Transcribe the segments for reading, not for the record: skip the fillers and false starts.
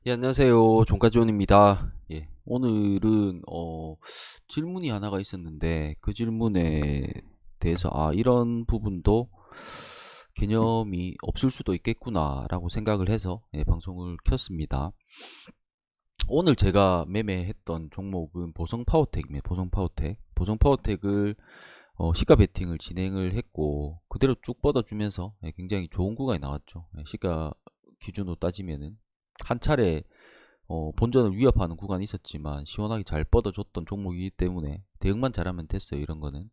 예, 안녕하세요. 종가지원입니다. 예, 오늘은 질문이 하나가 있었는데 그 질문에 대해서 이런 부분도 개념이 없을 수도 있겠구나라고 생각을 해서 방송을 켰습니다. 오늘 제가 매매했던 종목은 보성파워텍입니다. 보성파워텍을 시가 베팅을 진행을 했고 그대로 쭉 뻗어주면서 굉장히 좋은 구간이 나왔죠. 시가 기준으로 따지면은 한 차례 본전을 위협하는 구간이 있었지만 시원하게 잘 뻗어줬던 종목이기 때문에 대응만 잘하면 됐어요. 이런 거는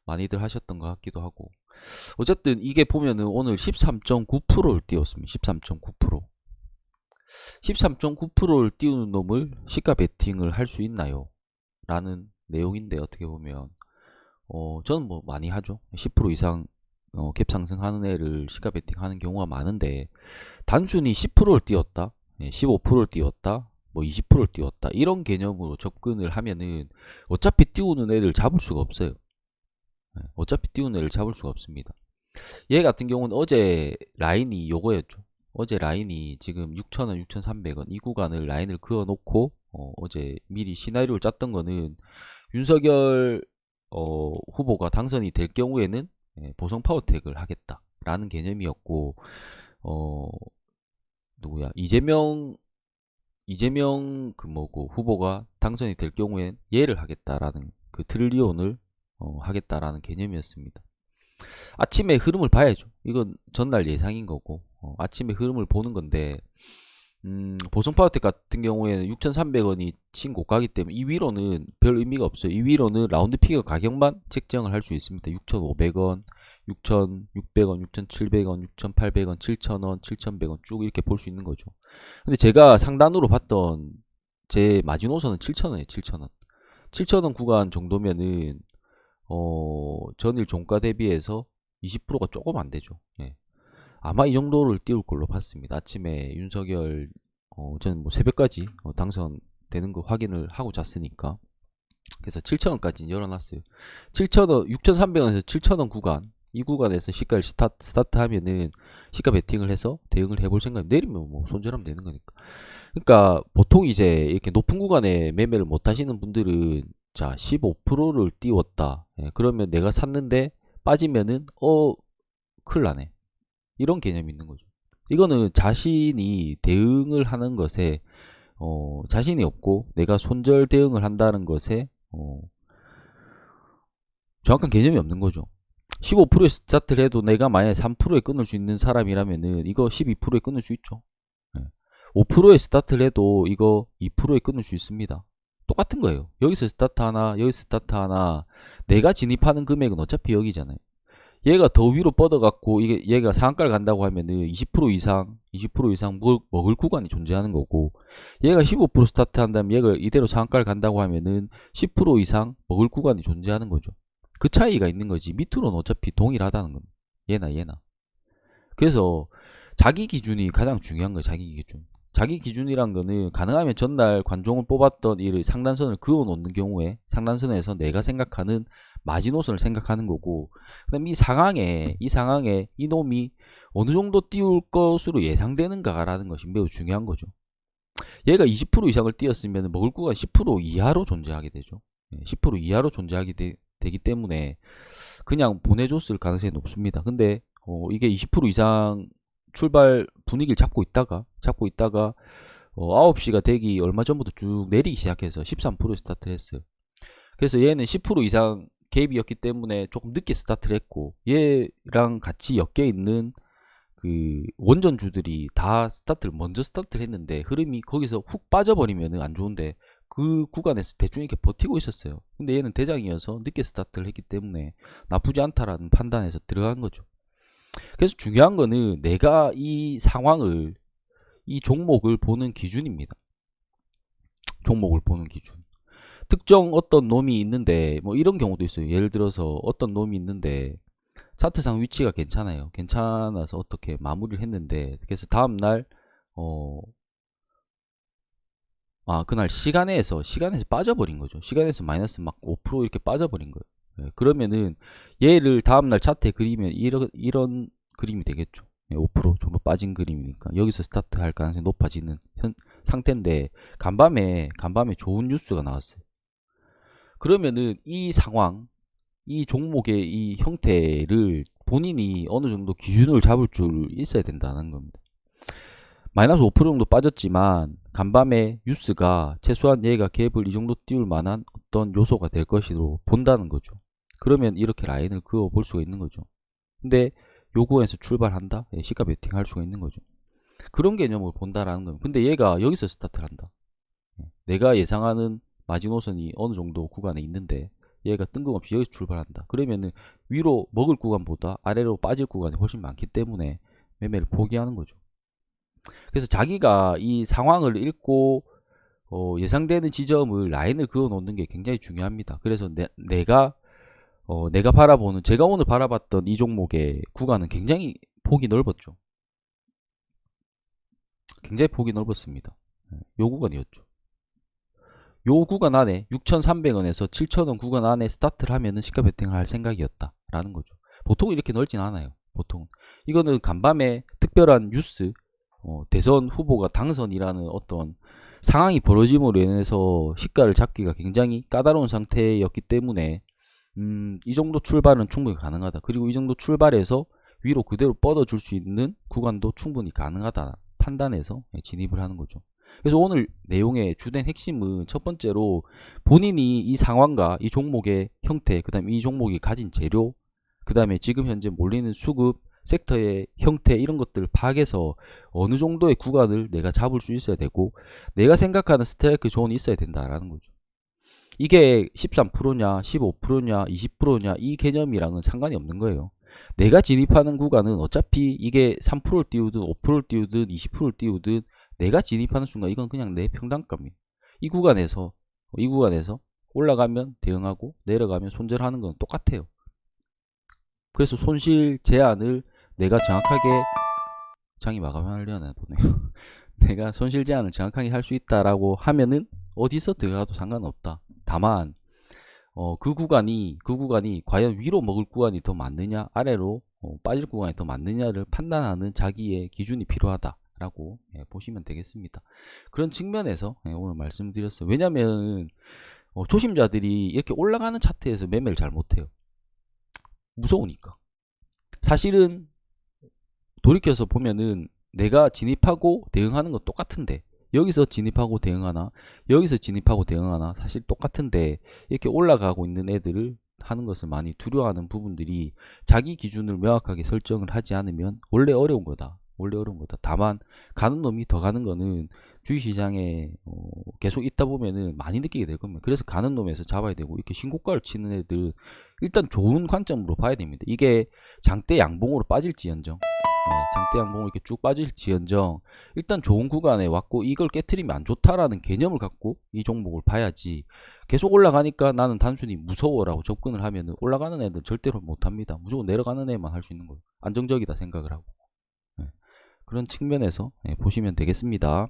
많이들 하셨던 것 같기도 하고, 어쨌든 이게 보면은 오늘 13.9%를 띄웠습니다. 13.9%. 13.9%를 띄우는 놈을 시가 베팅을 할 수 있나요? 라는 내용인데, 어떻게 보면 저는 뭐 많이 하죠. 10% 이상 갭 상승하는 애를 시가 베팅하는 경우가 많은데, 단순히 10%를 띄웠다, 15%를 띄웠다, 뭐 20%를 띄웠다, 이런 개념으로 접근을 하면은 어차피 띄우는 애를 잡을 수가 없어요. 어차피 띄우는 애를 잡을 수가 없습니다. 얘 같은 경우는 어제 라인이 요거였죠. 어제 라인이 지금 6,000원, 6,300원 이 구간을 라인을 그어 놓고 어제 미리 시나리오를 짰던 거는 윤석열 후보가 당선이 될 경우에는 보성 파워텍을 하겠다라는 개념이었고, 어 누구야, 이재명 그 뭐고 후보가 당선이 될 경우엔 얘를 하겠다라는 그 트릴리온을 하겠다라는 개념이었습니다. 아침에 흐름을 봐야죠. 이건 전날 예상인 거고, 아침에 흐름을 보는 건데, 보성파워텍 같은 경우에는 6,300원이 신고가기 때문에 이 위로는 별 의미가 없어요. 이 위로는 라운드 피겨 가격만 책정을 할 수 있습니다. 6,500원, 6,600원, 6,700원, 6,800원, 7,000원, 7,100원 쭉 이렇게 볼 수 있는 거죠. 근데 제가 상단으로 봤던 제 마지노선은 7,000원이에요. 7,000원. 7,000원 구간 정도면은 전일 종가 대비해서 20%가 조금 안 되죠. 예. 아마 이 정도를 띄울 걸로 봤습니다. 아침에 윤석열 저는 뭐 새벽까지 당선되는 거 확인을 하고 잤으니까. 그래서 7,000원까지 열어놨어요. 7,000원, 6,300원에서 7,000원 구간, 이 구간에서 시가를 스타트 하면은 시가 베팅을 해서 대응을 해볼 생각이, 내리면 뭐 손절하면 되는 거니까. 그러니까 보통 이제 이렇게 높은 구간에 매매를 못 하시는 분들은, 자, 15%를 띄웠다. 그러면 내가 샀는데 빠지면은 큰일 나네. 이런 개념이 있는 거죠. 이거는 자신이 대응을 하는 것에 자신이 없고 내가 손절 대응을 한다는 것에 정확한 개념이 없는 거죠. 15%에 스타트를 해도 내가 만약에 3%에 끊을 수 있는 사람이라면은 이거 12%에 끊을 수 있죠. 5%에 스타트를 해도 이거 2%에 끊을 수 있습니다. 똑같은 거예요. 여기서 스타트 하나, 여기서 스타트 하나, 내가 진입하는 금액은 어차피 여기잖아요. 얘가 더 위로 뻗어갖고 이게 얘가 상한가를 간다고 하면은 20% 이상, 20% 이상 먹을 구간이 존재하는 거고, 얘가 15% 스타트 한다면 얘가 이대로 상한가를 간다고 하면은 10% 이상 먹을 구간이 존재하는 거죠. 그 차이가 있는 거지. 밑으로는 어차피 동일하다는 겁니다. 얘나. 그래서 자기 기준이 가장 중요한 거예요. 자기 기준. 자기 기준이란 거는 가능하면 전날 관종을 뽑았던 이 상단선을 그어 놓는 경우에 상단선에서 내가 생각하는 마지노선을 생각하는 거고, 그다음 이 상황에 이 놈이 어느 정도 띄울 것으로 예상되는가라는 것이 매우 중요한 거죠. 얘가 20% 이상을 띄었으면 먹을 구간 10% 이하로 존재하게 되죠. 10% 이하로 존재하게 되기 때문에 그냥 보내줬을 가능성이 높습니다. 근데 이게 20% 이상 출발 분위기를 잡고 있다가 9시가 되기 얼마 전부터 쭉 내리기 시작해서 13%에 스타트를 했어요. 그래서 얘는 10% 이상 갭이었기 때문에 조금 늦게 스타트를 했고, 얘랑 같이 엮여 있는 그 원전주들이 다 먼저 스타트를 했는데 흐름이 거기서 훅 빠져버리면 안 좋은데, 그 구간에서 대충 이렇게 버티고 있었어요. 근데 얘는 대장이어서 늦게 스타트를 했기 때문에 나쁘지 않다라는 판단에서 들어간 거죠. 그래서 중요한 거는 내가 이 상황을, 이 종목을 보는 기준입니다. 종목을 보는 기준. 특정 어떤 놈이 있는데, 뭐 이런 경우도 있어요. 예를 들어서 어떤 놈이 있는데 차트상 위치가 괜찮아요. 괜찮아서 어떻게 마무리를 했는데, 그래서 다음날 그날 시간에서 빠져버린 거죠. 시간에서 마이너스 막 5% 이렇게 빠져버린 거예요. 그러면은 얘를 다음날 차트에 그리면 이런 그림이 되겠죠. 5% 정도 빠진 그림이니까 여기서 스타트 할 가능성이 높아지는 상태인데 간밤에 좋은 뉴스가 나왔어요. 그러면은 이 상황, 이 종목의 이 형태를 본인이 어느 정도 기준을 잡을 줄 있어야 된다는 겁니다. 마이너스 5% 정도 빠졌지만 간밤에 뉴스가 최소한 얘가 갭을 이 정도 띄울 만한 어떤 요소가 될 것으로 본다는 거죠. 그러면 이렇게 라인을 그어 볼 수가 있는 거죠. 근데 요 구간에서 출발한다? 시가 베팅 할 수가 있는 거죠. 그런 개념을 본다라는 겁니다. 근데 얘가 여기서 스타트를 한다. 내가 예상하는 마지노선이 어느 정도 구간에 있는데 얘가 뜬금없이 여기서 출발한다. 그러면은 위로 먹을 구간보다 아래로 빠질 구간이 훨씬 많기 때문에 매매를 포기하는 거죠. 그래서 자기가 이 상황을 읽고 예상되는 지점을 라인을 그어 놓는 게 굉장히 중요합니다. 그래서 내가 바라보는, 제가 오늘 바라봤던 이 종목의 구간은 굉장히 폭이 넓었죠. 굉장히 폭이 넓었습니다. 요 구간이었죠. 요 구간 안에 6,300원에서 7,000원 구간 안에 스타트를 하면은 시가 베팅을 할 생각이었다 라는 거죠. 보통 이렇게 넓진 않아요. 보통 이거는 간밤에 특별한 뉴스, 대선 후보가 당선이라는 어떤 상황이 벌어짐으로 인해서 시가를 잡기가 굉장히 까다로운 상태였기 때문에 이 정도 출발은 충분히 가능하다. 그리고 이 정도 출발해서 위로 그대로 뻗어줄 수 있는 구간도 충분히 가능하다 판단해서 진입을 하는 거죠. 그래서 오늘 내용의 주된 핵심은 첫 번째로 본인이 이 상황과 이 종목의 형태, 그 다음에 이 종목이 가진 재료, 그 다음에 지금 현재 몰리는 수급, 섹터의 형태 이런 것들을 파악해서 어느 정도의 구간을 내가 잡을 수 있어야 되고 내가 생각하는 스트라이크 존이 있어야 된다라는 거죠. 이게 13%냐 15%냐 20%냐 이 개념이랑은 상관이 없는 거예요. 내가 진입하는 구간은 어차피 이게 3%를 띄우든 5%를 띄우든 20%를 띄우든 내가 진입하는 순간 이건 그냥 내 평단가입니다. 이 구간에서 올라가면 대응하고 내려가면 손절하는 건 똑같아요. 그래서 손실 제한을 내가 정확하게 장이 마감하려나 보네요. 내가 손실 제한을 정확하게 할 수 있다라고 하면은 어디서 들어가도 상관없다. 다만 그 구간이 과연 위로 먹을 구간이 더 맞느냐 아래로 빠질 구간이 더 맞느냐를 판단하는 자기의 기준이 필요하다라고 보시면 되겠습니다. 그런 측면에서 오늘 말씀드렸어요. 왜냐면 초심자들이 이렇게 올라가는 차트에서 매매를 잘 못해요. 무서우니까. 사실은 돌이켜서 보면은 내가 진입하고 대응하는 건 똑같은데 여기서 진입하고 대응하나 여기서 진입하고 대응하나 사실 똑같은데 이렇게 올라가고 있는 애들을 하는 것을 많이 두려워하는 부분들이 자기 기준을 명확하게 설정을 하지 않으면 원래 어려운 거다. 다만 가는 놈이 더 가는 거는 주식시장에 계속 있다 보면은 많이 느끼게 될 겁니다. 그래서 가는 놈에서 잡아야 되고 이렇게 신고가를 치는 애들 일단 좋은 관점으로 봐야 됩니다. 이게 장대 양봉으로 빠질지언정 장대 양봉으로 이렇게 쭉 빠질지언정 일단 좋은 구간에 왔고 이걸 깨트리면 안 좋다라는 개념을 갖고 이 종목을 봐야지 계속 올라가니까 나는 단순히 무서워라고 접근을 하면 올라가는 애들 절대로 못합니다. 무조건 내려가는 애만 할 수 있는 거예요. 안정적이다 생각을 하고 그런 측면에서 보시면 되겠습니다.